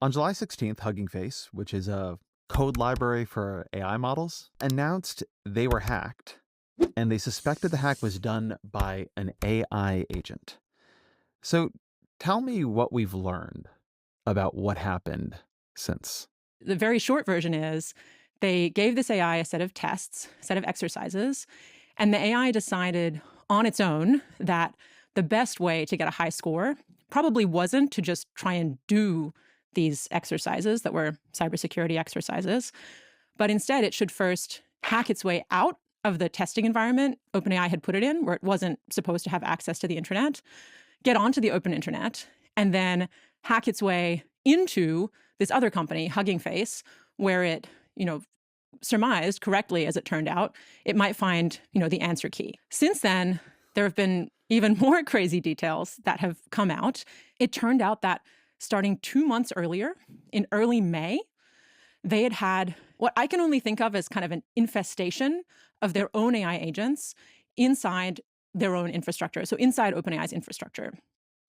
On July 16th, Hugging Face, which is a code library for AI models, announced they were hacked and they suspected the hack was done by an AI agent. So tell me what we've learned about what happened since. The very short version is they gave this AI a set of tests, a set of exercises, and the AI decided on its own that the best way to get a high score probably wasn't to just try and do these exercises that were cybersecurity exercises, but instead it should first hack its way out of the testing environment OpenAI had put it in, where it wasn't supposed to have access to the internet, get onto the open internet, and then hack its way into this other company, Hugging Face, where it, surmised correctly, as it turned out, it might find, the answer key. Since then, there have been even more crazy details that have come out. It turned out that starting 2 months earlier, in early May, they had had what I can only think of as kind of an infestation of their own AI agents inside their own infrastructure, so inside OpenAI's infrastructure.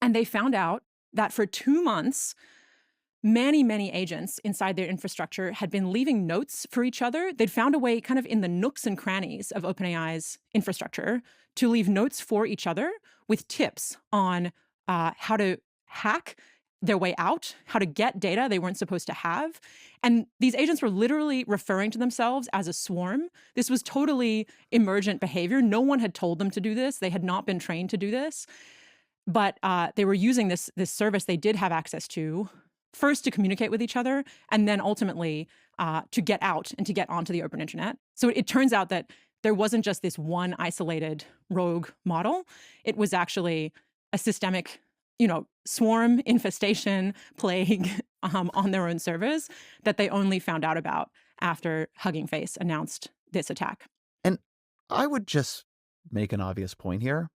And they found out that for 2 months, many, many agents inside their infrastructure had been leaving notes for each other. They'd found a way kind of in the nooks and crannies of OpenAI's infrastructure to leave notes for each other with tips on how to hack their way out, how to get data they weren't supposed to have. And these agents were literally referring to themselves as a swarm. This was totally emergent behavior. No one had told them to do this. They had not been trained to do this. But they were using this service they did have access to, first to communicate with each other, and then ultimately to get out and to get onto the open internet. So it turns out that there wasn't just this one isolated rogue model. It was actually a systemic, swarm infestation plague on their own servers that they only found out about after Hugging Face announced this attack. And I would just make an obvious point here.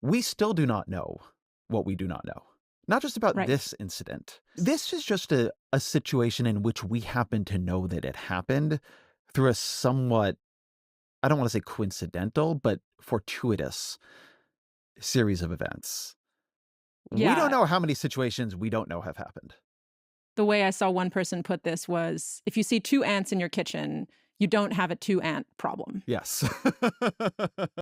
We still do not know what we do not know. Not just about Right. this incident. This is just a situation in which we happen to know that it happened through a somewhat, I don't want to say coincidental, but fortuitous series of events. We don't Yeah. know how many situations we don't know have happened. The way I saw one person put this was, if you see two ants in your kitchen, you don't have a two ant problem. Yes.